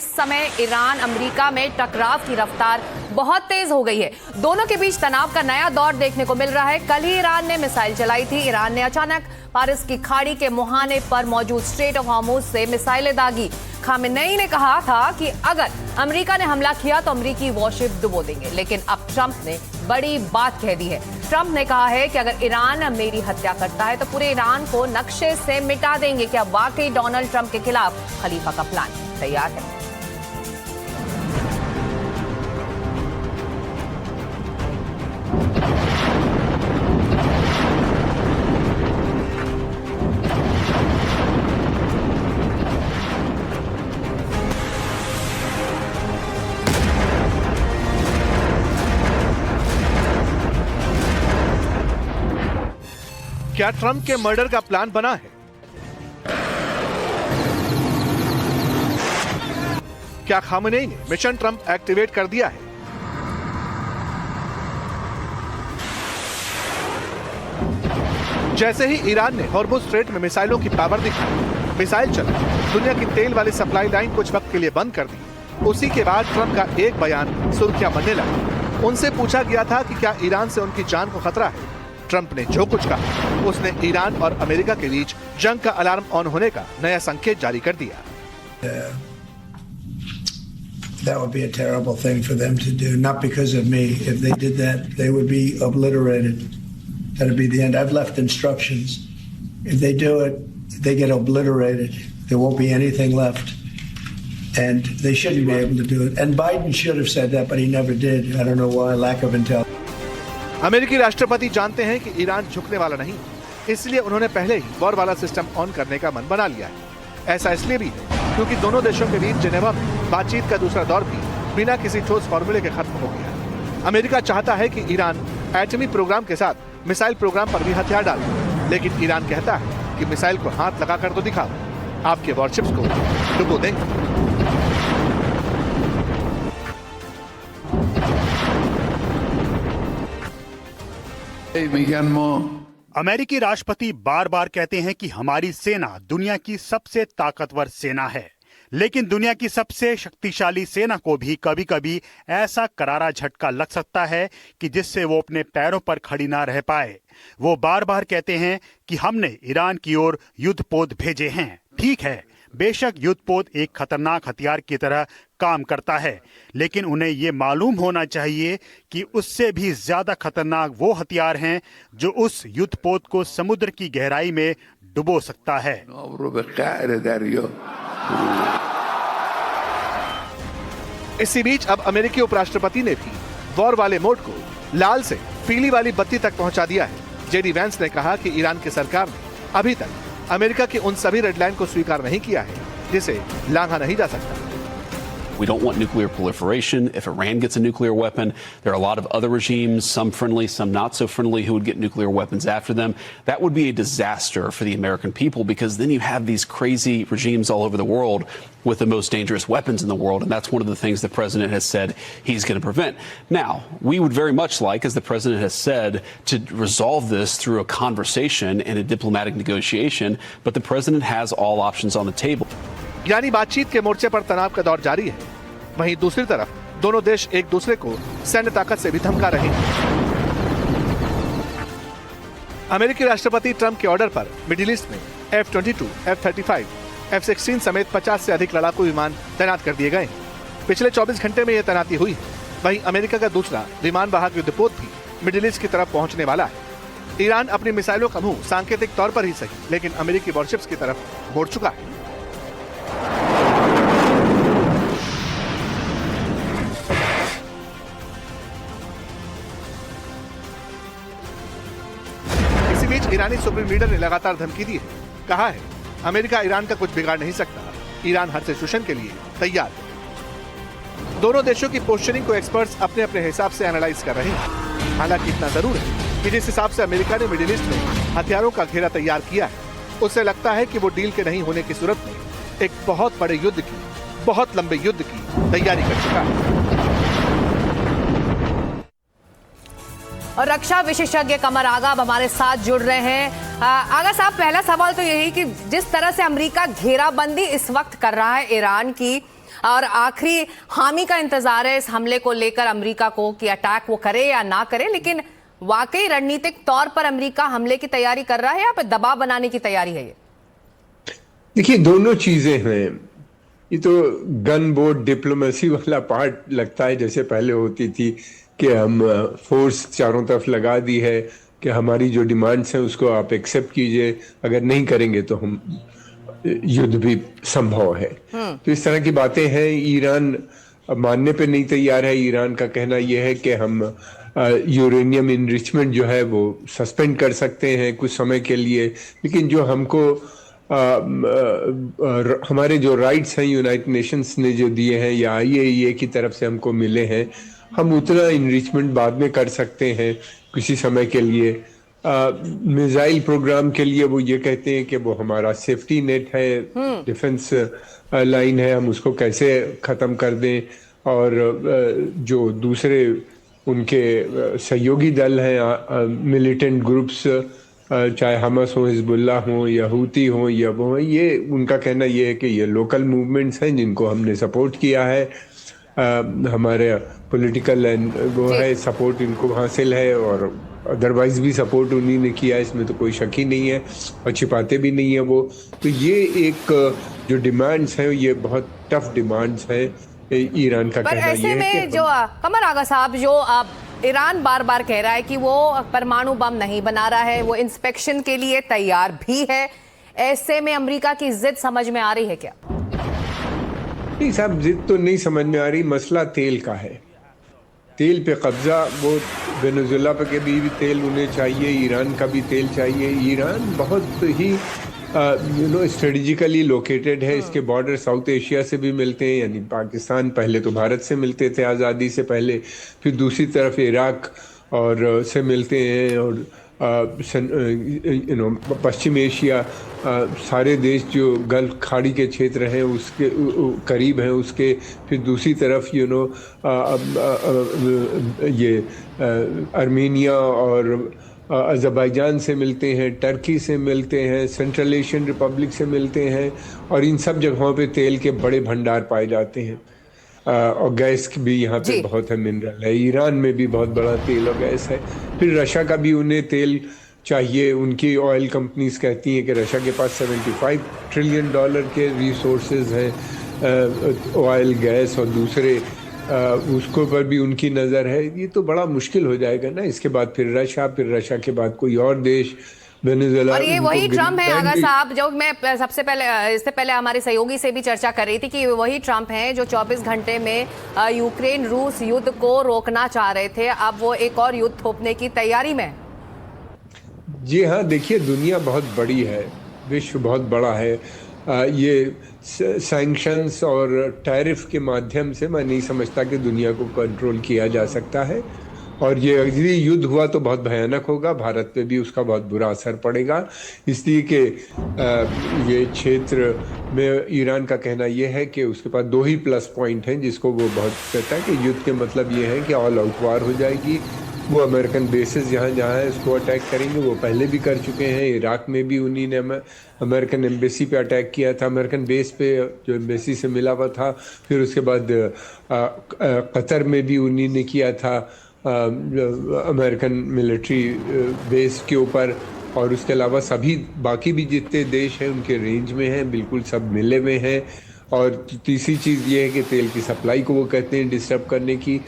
इस समय Iran America में टकराव की रफ्तार बहुत तेज हो गई है। दोनों के बीच तनाव का नया दौर देखने को मिल रहा है। कल ही ईरान ने मिसाइल चलाई थी। ईरान ने अचानक फारिस की खाड़ी के मुहाने पर मौजूद स्ट्रेट ऑफ हॉर्मुज से मिसाइलें दागी। खामेनेई ने कहा था कि अगर अमेरिका ने हमला किया तो अमेरिकी वॉरशिप डुबो देंगे, लेकिन अब ट्रंप ने बड़ी बात कह दी है। ट्रंप ने कहा है कि अगर ईरान मेरी हत्या करता है तो पूरे ईरान को नक्शे से मिटा देंगे। क्या वाकई डोनाल्ड ट्रंप के खिलाफ खलीफा का प्लान तैयार है? क्या ट्रंप के मर्डर का प्लान बना है? क्या खामेनेई ने मिशन ट्रंप एक्टिवेट कर दिया है? जैसे ही ईरान ने हॉर्मुज स्ट्रेट में मिसाइलों की पावर दिखाई, मिसाइल चला, दुनिया की तेल वाली सप्लाई लाइन कुछ वक्त के लिए बंद कर दी। उसी के बाद ट्रंप का एक बयान सुर्खियां बनने लगा। उनसे पूछा गया था कि क्या ईरान से उनकी जान को खतरा है। ट्रंप ने जो कुछ कहा, उसने ईरान और अमेरिका के बीच जंग का अलार्म ऑन होने का नया संकेत जारी कर दिया। That would be a terrible thing for them to do, not because of me. If they did that, they would be obliterated. That would be the end. I've left instructions. If they do it, they get obliterated. There won't be anything left. And they shouldn't be able to do it. And Biden should have said that, but he never did. I don't know why, lack of intelligence. अमेरिकी राष्ट्रपति जानते हैं कि Iran झुकने वाला नहीं, इसलिए उन्होंने पहले ही वॉर वाला सिस्टम ऑन करने का मन बना लिया है। ऐसा इसलिए भी है क्योंकि दोनों देशों के बीच जेनेवा में बातचीत का दूसरा दौर भी बिना किसी ठोस फॉर्मूले के खत्म हो गया। अमेरिका चाहता है कि ईरान एटमी प्रोग्राम के साथ मिसाइल प्रोग्राम पर भी हथियार डाले, लेकिन ईरान कहता है कि मिसाइल को हाथ लगाकर तो दिखाओ, आपके वॉरशिप्स को डुबो देंगे। अमेरिकी राष्ट्रपति बार बार कहते हैं कि हमारी सेना दुनिया की सबसे ताकतवर सेना है, लेकिन दुनिया की सबसे शक्तिशाली सेना को भी कभी कभी ऐसा करारा झटका लग सकता है कि जिससे वो अपने पैरों पर खड़ी ना रह पाए। वो बार बार कहते हैं कि हमने ईरान की ओर युद्धपोत भेजे हैं। ठीक है, बेशक युद्धपोत एक खतरनाक हथियार की तरह काम करता है, लेकिन उन्हें ये मालूम होना चाहिए कि उससे भी ज्यादा खतरनाक वो हथियार हैं जो उस युद्धपोत को समुद्र की गहराई में डुबो सकता है। इसी बीच अब अमेरिकी उपराष्ट्रपति ने भी वॉर वाले मोड को लाल से पीली वाली बत्ती तक पहुंचा दिया है। जेडी वैंस ने कहा कि ईरान की सरकार ने अभी तक अमेरिका की उन सभी रेड लाइन को स्वीकार नहीं किया है जिसे लांघा नहीं जा सकता। We don't want nuclear proliferation. If Iran gets a nuclear weapon, there are a lot of other regimes, some friendly, some not so friendly, who would get nuclear weapons after them. That would be a disaster for the American people, because then you have these crazy regimes all over the world with the most dangerous weapons in the world, and that's one of the things the president has said he's going to prevent. Now, we would very much like, as the president has said, to resolve this through a conversation and a diplomatic negotiation, but the president has all options on the table. यानी बातचीत के मोर्चे पर तनाव का दौर जारी है। वहीं दूसरी तरफ दोनों देश एक दूसरे को सैन्य ताकत से भी धमका रहे हैं। अमेरिकी राष्ट्रपति ट्रंप के ऑर्डर पर मिडिल ईस्ट में F-22, F-35, F-16 समेत 50 से अधिक लड़ाकू विमान तैनात कर दिए गए हैं। पिछले 24 घंटे में यह तैनाती हुई है। वहीं अमेरिका का दूसरा विमान वाहक युद्धपोत भी मिडिल ईस्ट की तरफ पहुंचने वाला है। ईरान अपनी मिसाइलों का मुंह सांकेतिक तौर पर ही सही, लेकिन अमेरिकी वॉरशिप्स की तरफ मोड़ चुका है। ईरानी सुप्रीम लीडर ने लगातार धमकी दी है। कहा है अमेरिका ईरान का कुछ बिगाड़ नहीं सकता, ईरान हर सिचुएशन के लिए तैयार है। दोनों देशों की पोस्चरिंग को एक्सपर्ट्स अपने अपने हिसाब से एनालाइज कर रहे हैं। हालांकि इतना जरूर है कि जिस हिसाब से अमेरिका ने मिडिल ईस्ट में हथियारों का घेरा तैयार किया है, उससे लगता है कि वो डील के नहीं होने की सूरत में एक बहुत बड़े युद्ध की, बहुत लंबे युद्ध की तैयारी कर चुका है। और रक्षा विशेषज्ञ कमर आगा अब हमारे साथ जुड़ रहे हैं। आगा साहब, पहला सवाल तो यही कि जिस तरह से अमेरिका घेराबंदी इस वक्त कर रहा है ईरान की, और आखिरी हामी का इंतजार है इस हमले को लेकर अमेरिका को कि अटैक वो करे या ना करे, लेकिन वाकई रणनीतिक तौर पर अमेरिका हमले की तैयारी कर रहा है या फिर दबाव बनाने की तैयारी है? ये देखिए, दोनों चीजें हैं। ये तो गन बोर्ड डिप्लोमेसी वाला पार्ट लगता है जैसे पहले होती थी कि हम फोर्स चारों तरफ लगा दी है कि हमारी जो डिमांड्स हैं उसको आप एक्सेप्ट कीजिए, अगर नहीं करेंगे तो हम युद्ध भी संभव है। तो इस तरह की बातें हैं। ईरान मानने पे नहीं तैयार है। ईरान का कहना यह है कि हम यूरेनियम इनरिचमेंट जो है वो सस्पेंड कर सकते हैं कुछ समय के लिए, लेकिन जो हमको हमारे जो राइट्स हैं यूनाइटेड नेशंस ने जो दिए हैं या IAEA की तरफ से हमको मिले हैं, हम उतना इनरिचमेंट बाद में कर सकते हैं किसी समय के लिए। मिसाइल प्रोग्राम के लिए वो ये कहते हैं कि वो हमारा सेफ्टी नेट है, डिफेंस लाइन है, हम उसको कैसे ख़त्म कर दें। और जो दूसरे उनके सहयोगी दल हैं, मिलिटेंट ग्रुप्स, चाहे हमस हो, हिजबुल्लाह हो या हूती हो या वो, ये उनका कहना ये है कि ये लोकल मूवमेंट्स हैं जिनको हमने सपोर्ट किया है। हमारे पॉलिटिकल एंड वो है सपोर्ट इनको हासिल है, और अदरवाइज भी सपोर्ट उन्हीं ने किया है, इसमें तो कोई शक ही नहीं है, और छिपाते भी नहीं है वो। तो ये एक जो डिमांड्स हैं ये बहुत टफ डिमांड्स हैं। ईरान का कहना ये है कि जो कमर आगा साहब, जो ईरान बार बार कह रहा है कि वो परमाणु बम नहीं बना रहा है, वो इंस्पेक्शन के लिए तैयार भी है, ऐसे में अमेरिका की जिद समझ में आ रही है क्या? नहीं साहब, जिद तो नहीं समझ में आ रही। मसला तेल का है, तेल पे कब्जा। वो वेनेजुएला पे के भी तेल उन्हें चाहिए, ईरान का भी तेल चाहिए। ईरान बहुत ही स्ट्रेटेजिकली लोकेटेड है। इसके बॉर्डर साउथ एशिया से भी मिलते हैं, यानी पाकिस्तान पहले तो भारत से मिलते थे आज़ादी से पहले, फिर दूसरी तरफ इराक और से मिलते हैं, और पश्चिम एशिया, सारे देश जो गल्फ खाड़ी के क्षेत्र हैं उसके करीब हैं उसके, फिर दूसरी तरफ ये अर्मेनिया और अज़रबैजान से मिलते हैं, टर्की से मिलते हैं, सेंट्रल एशियन रिपब्लिक से मिलते हैं, और इन सब जगहों पे तेल के बड़े भंडार पाए जाते हैं। और गैस भी यहाँ पे बहुत है, मिनरल है। ईरान में भी बहुत बड़ा तेल और गैस है। फिर रशिया का भी उन्हें तेल चाहिए। उनकी ऑयल कंपनीज कहती हैं कि रशिया के पास $75 ट्रिलियन के रिसोर्सेज हैं, ऑयल, गैस और दूसरे, उसको पर भी उनकी नज़र है। ये तो बड़ा मुश्किल हो जाएगा ना। इसके बाद फिर रशिया के बाद कोई और देश, वेनेजुएला। और ये वही ट्रम्प है आगा साहब, जो मैं सबसे पहले, इससे पहले हमारे सहयोगी से भी चर्चा कर रही थी कि वही ट्रम्प हैं जो 24 घंटे में यूक्रेन रूस युद्ध को रोकना चाह रहे थे, अब वो एक और युद्ध थोपने की तैयारी में। जी हाँ, देखिए दुनिया बहुत बड़ी है, विश्व बहुत बड़ा है। ये सैंक्शंस और टैरिफ के माध्यम से मैं नहीं समझता कि दुनिया को कंट्रोल किया जा सकता है। और ये यदि युद्ध हुआ तो बहुत भयानक होगा, भारत पे भी उसका बहुत बुरा असर पड़ेगा। इसलिए कि ये क्षेत्र में ईरान का कहना ये है कि उसके पास 2 ही प्लस पॉइंट हैं जिसको वो बहुत कहता है कि युद्ध के मतलब ये है कि ऑल आउट वार हो जाएगी। वो अमेरिकन बेसिस जहाँ जहाँ है उसको अटैक करेंगे। वो पहले भी कर चुके हैं, इराक में भी उन्हीं ने अमेरिकन एम्बेसी पे अटैक किया था, अमेरिकन बेस पे जो एम्बेसी से मिला हुआ था। फिर उसके बाद कतर में भी उन्हीं ने किया था, अमेरिकन मिलिट्री बेस के ऊपर। और उसके अलावा सभी बाकी भी जितने देश हैं उनके रेंज में हैं, बिल्कुल सब मिले हुए हैं। और तीसरी चीज़ ये है कि तेल की सप्लाई को वो कहते हैं डिस्टर्ब करने की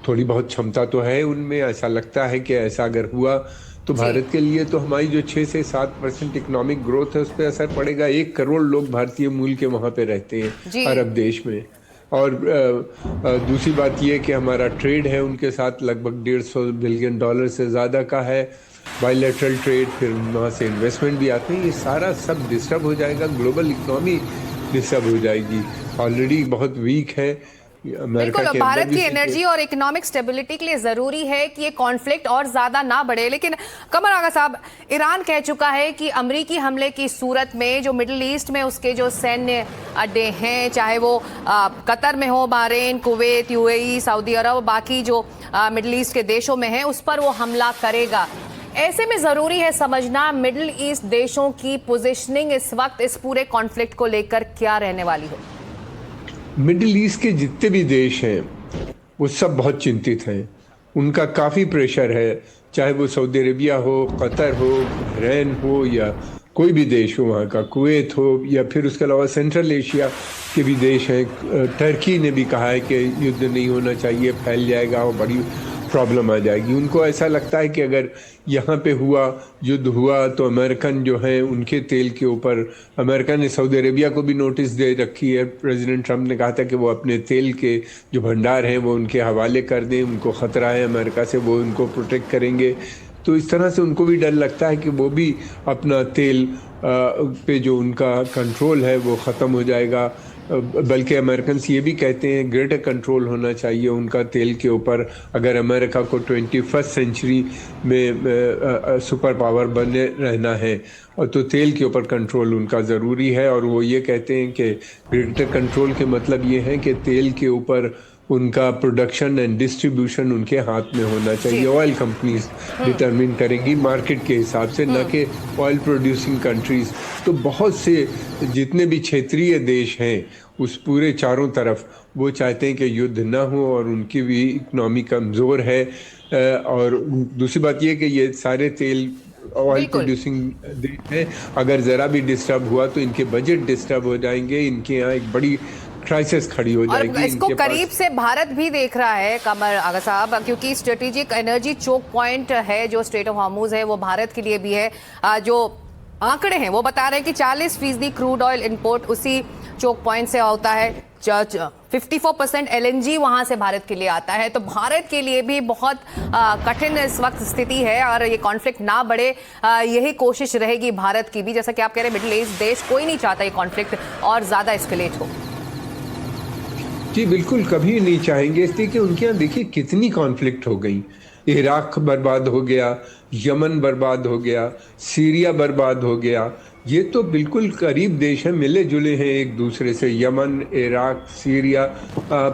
थोड़ी बहुत क्षमता तो है उनमें। ऐसा लगता है कि ऐसा अगर हुआ तो भारत के लिए तो हमारी जो 6 से 7% इकोनॉमिक ग्रोथ है उस पर असर पड़ेगा। 1 करोड़ लोग भारतीय मूल के वहाँ पे रहते हैं अरब देश में। और दूसरी बात यह कि हमारा ट्रेड है उनके साथ लगभग $150 बिलियन से ज़्यादा का है, बायलैटरल ट्रेड। फिर वहाँ से इन्वेस्टमेंट भी आते हैं। ये सारा सब डिस्टर्ब हो जाएगा, ग्लोबल इकोनॉमी डिस्टर्ब हो जाएगी, ऑलरेडी बहुत वीक है। बिल्कुल, भारत की एनर्जी और इकोनॉमिक स्टेबिलिटी के लिए जरूरी है कि ये कॉन्फ्लिक्ट और ज्यादा ना बढ़े। लेकिन कमर आगा साहब, ईरान कह चुका है कि अमेरिकी हमले की सूरत में जो मिडिल ईस्ट में उसके जो सैन्य अड्डे हैं, चाहे वो कतर में हो, बहरीन, कुवैत, UAE, सऊदी अरब, बाकी जो मिडिल ईस्ट के देशों में है, उस पर वो हमला करेगा। ऐसे में जरूरी है समझना मिडिल ईस्ट देशों की पोजीशनिंग इस वक्त इस पूरे कॉन्फ्लिक्ट को लेकर क्या रहने वाली हो। मिडिल ईस्ट के जितने भी देश हैं वो सब बहुत चिंतित हैं। उनका काफ़ी प्रेशर है, चाहे वो सऊदी अरेबिया हो, कतर हो, बहरैन हो या कोई भी देश हो, वहाँ का कुवैत हो, या फिर उसके अलावा सेंट्रल एशिया के भी देश हैं। टर्की ने भी कहा है कि युद्ध नहीं होना चाहिए, फैल जाएगा और बड़ी प्रॉब्लम आ जाएगी। उनको ऐसा लगता है कि अगर यहाँ पे युद्ध हुआ तो अमेरिकन जो हैं उनके तेल के ऊपर, अमेरिका ने सऊदी अरेबिया को भी नोटिस दे रखी है। प्रेसिडेंट ट्रंप ने कहा था कि वो अपने तेल के जो भंडार हैं वो उनके हवाले कर दें, उनको ख़तरा है अमेरिका से, वो उनको प्रोटेक्ट करेंगे। तो इस तरह से उनको भी डर लगता है कि वो भी अपना तेल पे जो उनका कंट्रोल है वो ख़त्म हो जाएगा। बल्कि अमेरिकन ये भी कहते हैं ग्रेटर कंट्रोल होना चाहिए उनका तेल के ऊपर। अगर अमेरिका को 21st सेंचुरी में सुपर पावर बने रहना है और तो तेल के ऊपर कंट्रोल उनका ज़रूरी है। और वो ये कहते हैं कि ग्रेटर कंट्रोल के मतलब ये है कि तेल के ऊपर उनका प्रोडक्शन एंड डिस्ट्रीब्यूशन उनके हाथ में होना चाहिए। ऑयल कंपनीज डिटरमिन करेंगी मार्केट के हिसाब से, न कि ऑयल प्रोड्यूसिंग कंट्रीज। तो बहुत से जितने भी क्षेत्रीय देश हैं उस पूरे चारों तरफ वो चाहते हैं कि युद्ध ना हो, और उनकी भी इकनॉमी कमज़ोर है। और दूसरी बात ये कि ये सारे तेल ऑयल प्रोड्यूसिंग देश हैं, अगर ज़रा भी डिस्टर्ब हुआ तो इनके बजट डिस्टर्ब हो जाएंगे, इनके यहाँ एक बड़ी क्राइसिस खड़ी हो जाएगी। और इसको करीब से भारत भी देख रहा है कमर आगा साहब, क्योंकि स्ट्रेटेजिक एनर्जी चोक पॉइंट है जो स्ट्रेट ऑफ हॉर्मुज है वो भारत के लिए भी है। जो आंकड़े हैं वो बता रहे हैं कि 40% क्रूड ऑयल इंपोर्ट उसी चोक पॉइंट से होता है। 54% LNG वहां से भारत के लिए आता है। तो भारत के लिए भी बहुत कठिन इस वक्त स्थिति है और ये कॉन्फ्लिक्ट ना बढ़े, यही कोशिश रहेगी भारत की भी। जैसा कि आप कह रहे हैं मिडिल ईस्ट देश कोई नहीं चाहता ये कॉन्फ्लिक्ट और ज्यादा एस्केलेट हो। जी बिल्कुल, कभी नहीं चाहेंगे, इसलिए कि उनके यहाँ देखिए कितनी कॉन्फ्लिक्ट हो गई। इराक बर्बाद हो गया, यमन बर्बाद हो गया, सीरिया बर्बाद हो गया। ये तो बिल्कुल करीब देश हैं, मिले जुले हैं एक दूसरे से, यमन, इराक, सीरिया।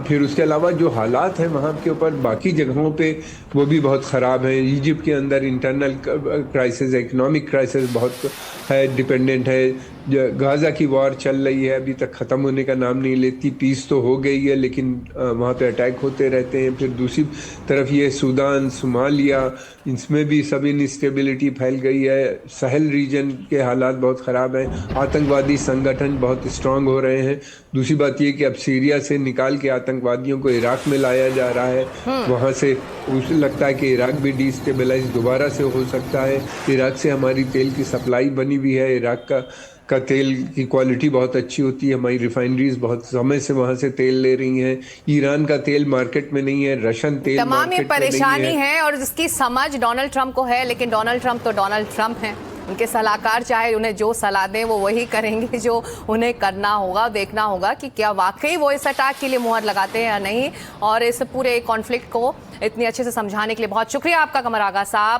फिर उसके अलावा जो हालात हैं वहाँ के ऊपर बाकी जगहों पे वो भी बहुत ख़राब हैं। इजिप्ट के अंदर इंटरनल क्राइसिस, इकोनॉमिक क्राइसिस बहुत है, डिपेंडेंट है। गाज़ा की वॉर चल रही है, अभी तक ख़त्म होने का नाम नहीं लेती। पीस तो हो गई है लेकिन वहाँ पे अटैक होते रहते हैं। फिर दूसरी तरफ ये सूडान, सोमालिया, इसमें भी सब इंस्टेबिलिटी फैल गई है। सहल रीजन के हालात बहुत ख़राब हैं, आतंकवादी संगठन बहुत स्ट्रांग हो रहे हैं। दूसरी बात ये कि अब सीरिया से निकाल के आतंकवादियों को इराक में लाया जा रहा है। वहाँ से उसे लगता है कि इराक भी डिस्टेबलाइज दोबारा से हो सकता है। इराक से हमारी तेल की सप्लाई बनी हुई है, इराक का तेल की क्वालिटी बहुत अच्छी होती है। हमारी रिफाइनरीज बहुत समय से वहाँ से तेल ले रही हैं। ईरान का तेल मार्केट में नहीं है, रशियन तेल तमाम ये परेशानी नहीं है और जिसकी समझ डोनाल्ड ट्रंप को है, लेकिन डोनाल्ड ट्रंप तो डोनाल्ड ट्रंप हैं। उनके सलाहकार चाहे उन्हें जो सलाह दें वो वही करेंगे जो उन्हें करना होगा। देखना होगा कि क्या वाकई वो इस अटैक के लिए मुहर लगाते हैं या नहीं। और इस पूरे कॉन्फ्लिक्ट को इतनी अच्छे से समझाने के लिए बहुत शुक्रिया आपका कमर आगा साहब।